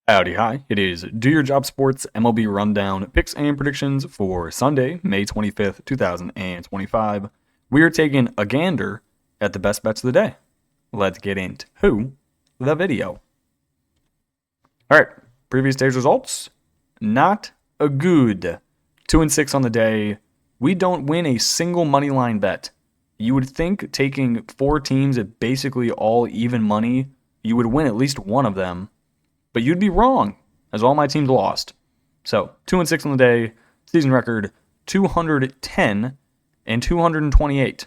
Howdy, hi. It is Do Your Job Sports MLB Rundown picks and predictions for Sunday, May 25th, 2025. We are taking a gander at the best bets of the day. Let's get into the video. All right, previous day's results, not a good. 2-6 on the day. We don't win a single money line bet. You would think taking four teams at basically all even money, you would win at least one of them. But you'd be wrong, as all my teams lost. So, 2-6 on the day, season record 210 and 228.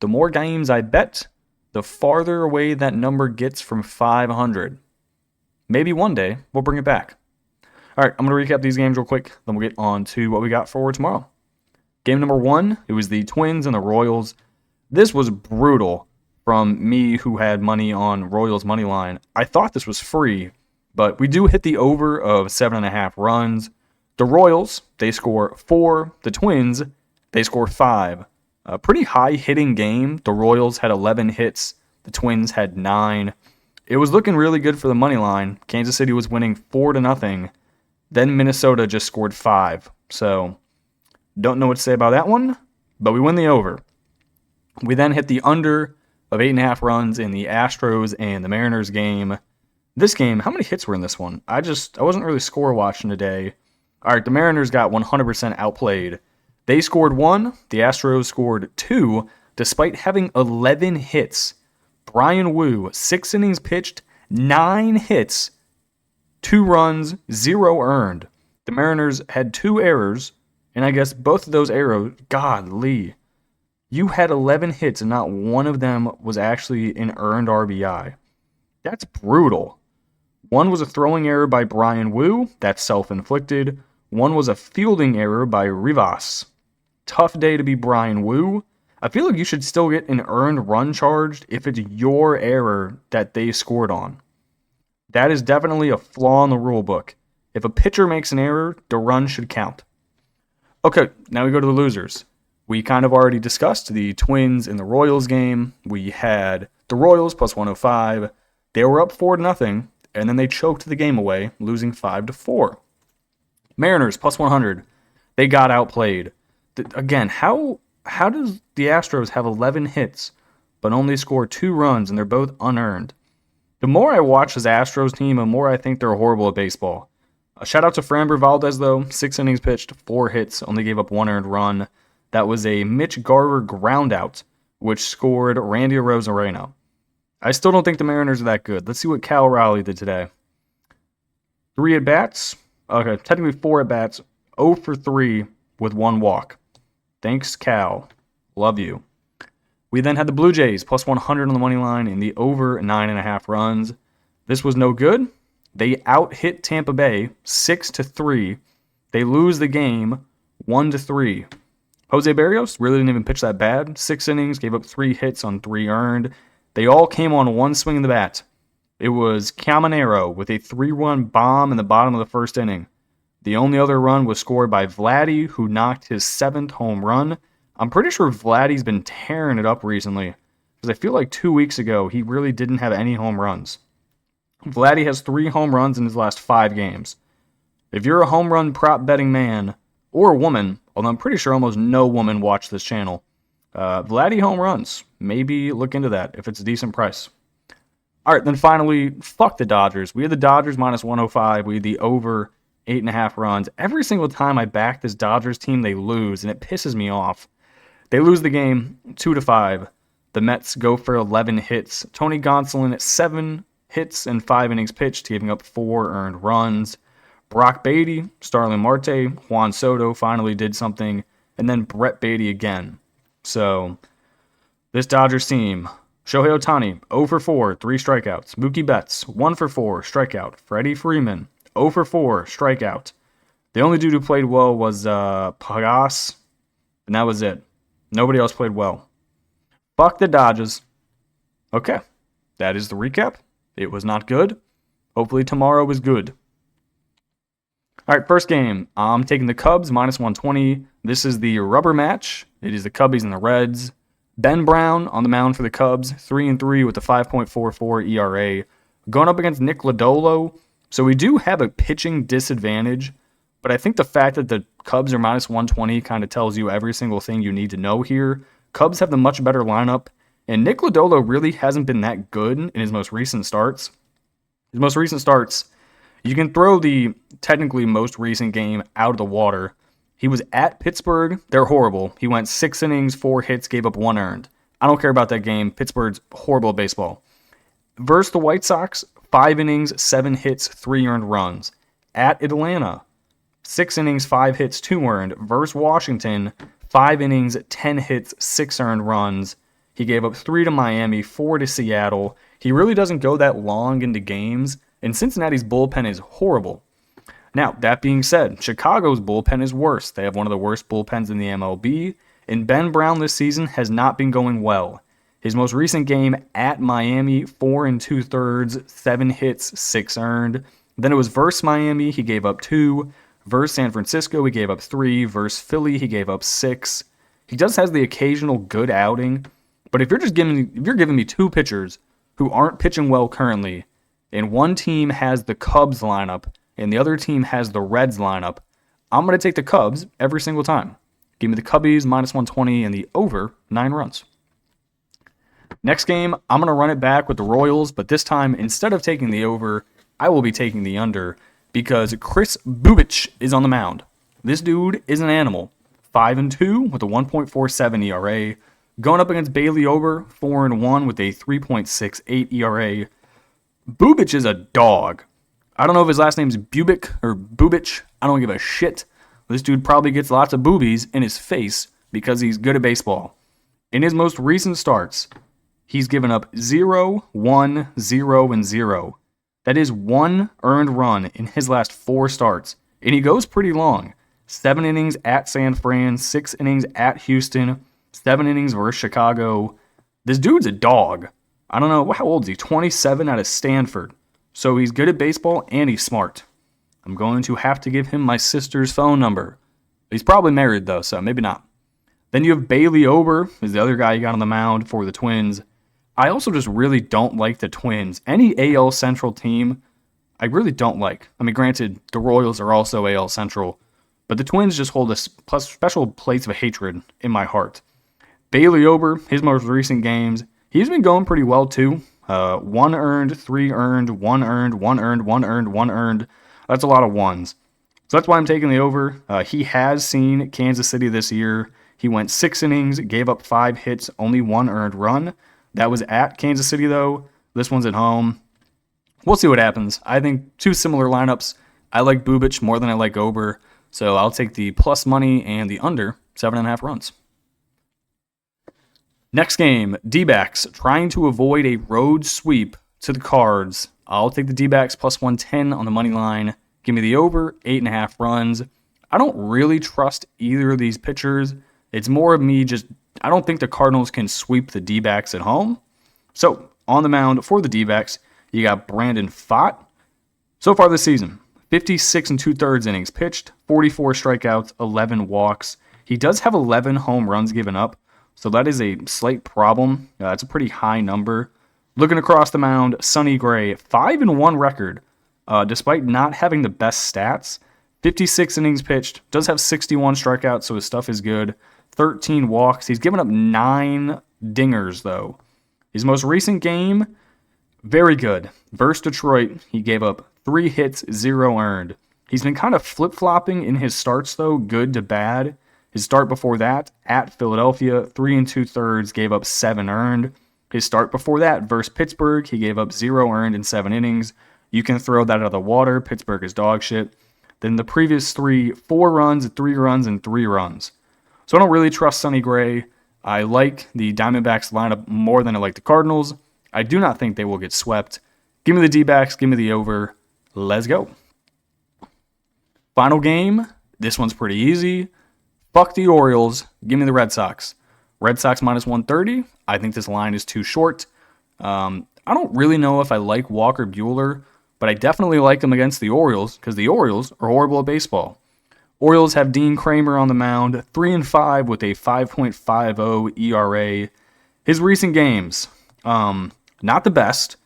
The more games I bet, the farther away that number gets from 500. Maybe one day we'll bring it back. All right, I'm going to recap these games real quick, then we'll get on to what we got for tomorrow. Game number 1, it was the Twins and the Royals. This was brutal from me who had money on Royals money line. I thought this was free, but we do hit the over of 7.5 runs. The Royals, they score 4. The Twins, they score 5. A pretty high hitting game. The Royals had 11 hits. The Twins had 9. It was looking really good for the money line. Kansas City was winning 4-0. Then Minnesota just scored 5. So, don't know what to say about that one, but we win the over. We then hit the under of 8.5 runs in the Astros and the Mariners game. This game, how many hits were in this one? I wasn't really score watching today. All right, the Mariners got 100% outplayed. They scored 1, the Astros scored 2, despite having 11 hits. Brian Wu, 6 innings pitched, 9 hits, 2 runs, 0 earned. The Mariners had 2 errors, and I guess both of those errors, godly. You had 11 hits, and not one of them was actually an earned RBI. That's brutal. One was a throwing error by Brian Wu. That's self-inflicted. One was a fielding error by Rivas. Tough day to be Brian Wu. I feel like you should still get an earned run charged if it's your error that they scored on. That is definitely a flaw in the rule book. If a pitcher makes an error, the run should count. Okay, now we go to the losers. We kind of already discussed the Twins and the Royals game. We had the Royals plus 105. They were up 4-0. And then they choked the game away, losing 5-4. Mariners plus 100. They got outplayed. Again, how does the Astros have 11 hits but only score 2 runs and they're both unearned? The more I watch this Astros team, the more I think they're horrible at baseball. A shout out to Framber Valdez though, 6 innings pitched, 4 hits, only gave up 1 earned run. That was a Mitch Garver groundout, which scored Randy Arozarena. I still don't think the Mariners are that good. Let's see what Cal Raleigh did today. 3 at-bats. Okay, technically 4 at-bats. 0 for 3 with 1 walk. Thanks, Cal. Love you. We then had the Blue Jays plus 100 on the money line in the over 9.5 runs. This was no good. They out-hit Tampa Bay 6-3. They lose the game 1-3. Jose Barrios really didn't even pitch that bad. 6 innings, gave up 3 hits on 3 earned. They all came on 1 swing of the bat. It was Caminero with a 3-run bomb in the bottom of the first inning. The only other run was scored by Vladdy, who knocked his 7th home run. I'm pretty sure Vladdy's been tearing it up recently, because I feel like 2 weeks ago he really didn't have any home runs. Vladdy has 3 home runs in his last 5 games. If you're a home run prop betting man, or woman, although I'm pretty sure almost no woman watched this channel, Vladdy home runs. Maybe look into that if it's a decent price. All right, then finally, fuck the Dodgers. We had the Dodgers minus 105. We had the over 8.5 runs. Every single time I back this Dodgers team, they lose, and it pisses me off. They lose the game 2-5. The Mets go for 11 hits. Tony Gonsolin at 7 hits and 5 innings pitched, giving up 4 earned runs. Brock Beatty, Starling Marte, Juan Soto finally did something, and then Brett Beatty again. So, this Dodgers team, Shohei Ohtani, 0 for 4, 3 strikeouts. Mookie Betts, 1 for 4, strikeout. Freddie Freeman, 0 for 4, strikeout. The only dude who played well was Pagas, and that was it. Nobody else played well. Fuck the Dodgers. Okay, that is the recap. It was not good. Hopefully tomorrow is good. All right, first game. I'm taking the Cubs, minus 120. This is the rubber match. It is the Cubbies and the Reds. Ben Brown on the mound for the Cubs, 3-3 with a 5.44 ERA. Going up against Nick Lodolo, So we do have a pitching disadvantage, but I think the fact that the Cubs are minus 120 kind of tells you every single thing you need to know here. Cubs have the much better lineup, and Nick Lodolo really hasn't been that good in his most recent starts. His most recent starts, you can throw the technically most recent game out of the water. He was at Pittsburgh. They're horrible. He went 6 innings, 4 hits, gave up 1 earned. I don't care about that game. Pittsburgh's horrible at baseball. Versus the White Sox, 5 innings, 7 hits, 3 earned runs. At Atlanta, 6 innings, 5 hits, 2 earned. Versus Washington, 5 innings, 10 hits, 6 earned runs. He gave up 3 to Miami, 4 to Seattle. He really doesn't go that long into games, and Cincinnati's bullpen is horrible. Now, that being said, Chicago's bullpen is worse. They have one of the worst bullpens in the MLB, and Ben Brown this season has not been going well. His most recent game at Miami, 4 2/3, 7 hits, 6 earned. Then it was versus Miami, he gave up 2. Versus San Francisco, he gave up 3. Versus Philly, he gave up 6. He does have the occasional good outing, but if you're giving me 2 pitchers who aren't pitching well currently, and one team has the Cubs lineup and the other team has the Reds lineup, I'm going to take the Cubs every single time. Give me the Cubbies minus 120 and the over 9 runs. Next game, I'm going to run it back with the Royals, but this time, instead of taking the over, I will be taking the under because Kris Bubic is on the mound. This dude is an animal. 5-2 with a 1.47 ERA. Going up against Bailey Ober, 4-1 with a 3.68 ERA. Bubic is a dog. I don't know if his last name is Bubic or Bubic. I don't give a shit. This dude probably gets lots of boobies in his face because he's good at baseball. In his most recent starts, he's given up 0, 1, 0, and 0. That is 1 earned run in his last 4 starts. And he goes pretty long. 7 innings at San Fran, 6 innings at Houston, 7 innings versus Chicago. This dude's a dog. I don't know, how old is he? 27 out of Stanford. So he's good at baseball and he's smart. I'm going to have to give him my sister's phone number. He's probably married though, so maybe not. Then you have Bailey Ober, is the other guy you got on the mound for the Twins. I also just really don't like the Twins. Any AL Central team, I really don't like. I mean, granted, the Royals are also AL Central, but the Twins just hold a special place of hatred in my heart. Bailey Ober, his most recent games, he's been going pretty well too. 1 earned, 3 earned, 1 earned, 1 earned, 1 earned, 1 earned. That's a lot of ones. So that's why I'm taking the over. He has seen Kansas City this year. He went 6 innings, gave up 5 hits, only 1 earned run. That was at Kansas City though. This one's at home. We'll see what happens. I think 2 similar lineups. I like Bubic more than I like Ober. So I'll take the plus money and the under 7.5 runs. Next game, D-backs trying to avoid a road sweep to the Cards. I'll take the D-backs plus 110 on the money line. Give me the over, 8.5 runs. I don't really trust either of these pitchers. It's more of me just, I don't think the Cardinals can sweep the D-backs at home. So, on the mound for the D-backs, you got Brandon Pfaadt. So far this season, 56 2/3 innings pitched, 44 strikeouts, 11 walks. He does have 11 home runs given up, so that is a slight problem. That's a pretty high number. Looking across the mound, Sonny Gray, 5-1 record, despite not having the best stats. 56 innings pitched, does have 61 strikeouts, so his stuff is good. 13 walks. He's given up 9 dingers, though. His most recent game, very good. Versus Detroit, he gave up 3 hits, 0 earned. He's been kind of flip-flopping in his starts, though, good to bad. His start before that, at Philadelphia, 3 2/3, gave up 7 earned. His start before that, versus Pittsburgh, he gave up 0 earned in 7 innings. You can throw that out of the water. Pittsburgh is dog shit. Then the previous 3, 4 runs, 3 runs, and 3 runs. So I don't really trust Sonny Gray. I like the Diamondbacks lineup more than I like the Cardinals. I do not think they will get swept. Give me the D-backs. Give me the over. Let's go. Final game. This one's pretty easy. Fuck the Orioles. Give me the Red Sox. Red Sox minus 130. I think this line is too short. I don't really know if I like Walker Buehler, but I definitely like him against the Orioles because the Orioles are horrible at baseball. Orioles have Dean Kramer on the mound, 3-5 with a 5.50 ERA. His recent games, not the best.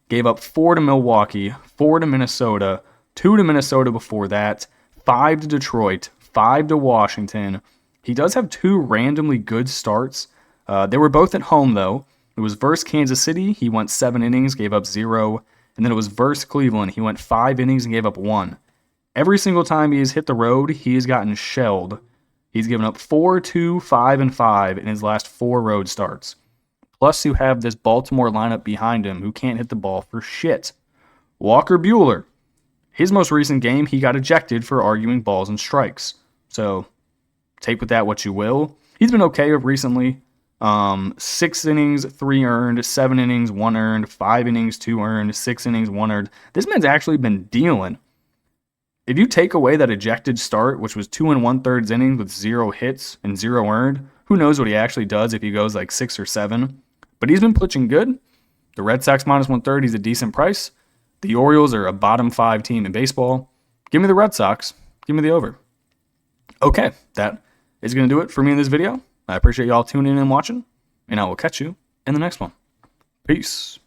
Gave up 4 to Milwaukee, 4 to Minnesota, 2 to Minnesota before that, 5 to Detroit, 5 to Washington. He does have 2 randomly good starts. They were both at home, though. It was versus Kansas City. He went 7 innings, gave up 0. And then it was versus Cleveland. He went 5 innings and gave up 1. Every single time he has hit the road, he has gotten shelled. He's given up 4, 2, 5, and 5 in his last 4 road starts. Plus, you have this Baltimore lineup behind him who can't hit the ball for shit. Walker Buehler. His most recent game, he got ejected for arguing balls and strikes. So, take with that what you will. He's been okay recently. 6 innings, 3 earned, 7 innings, 1 earned, 5 innings, 2 earned, 6 innings, 1 earned. This man's actually been dealing. If you take away that ejected start, which was 2 1/3 innings with 0 hits and 0 earned, who knows what he actually does if he goes like 6 or 7. But he's been pitching good. The Red Sox -130 is a decent price. The Orioles are a bottom 5 team in baseball. Give me the Red Sox. Give me the over. Okay, that is going to do it for me in this video. I appreciate y'all tuning in and watching, and I will catch you in the next one. Peace.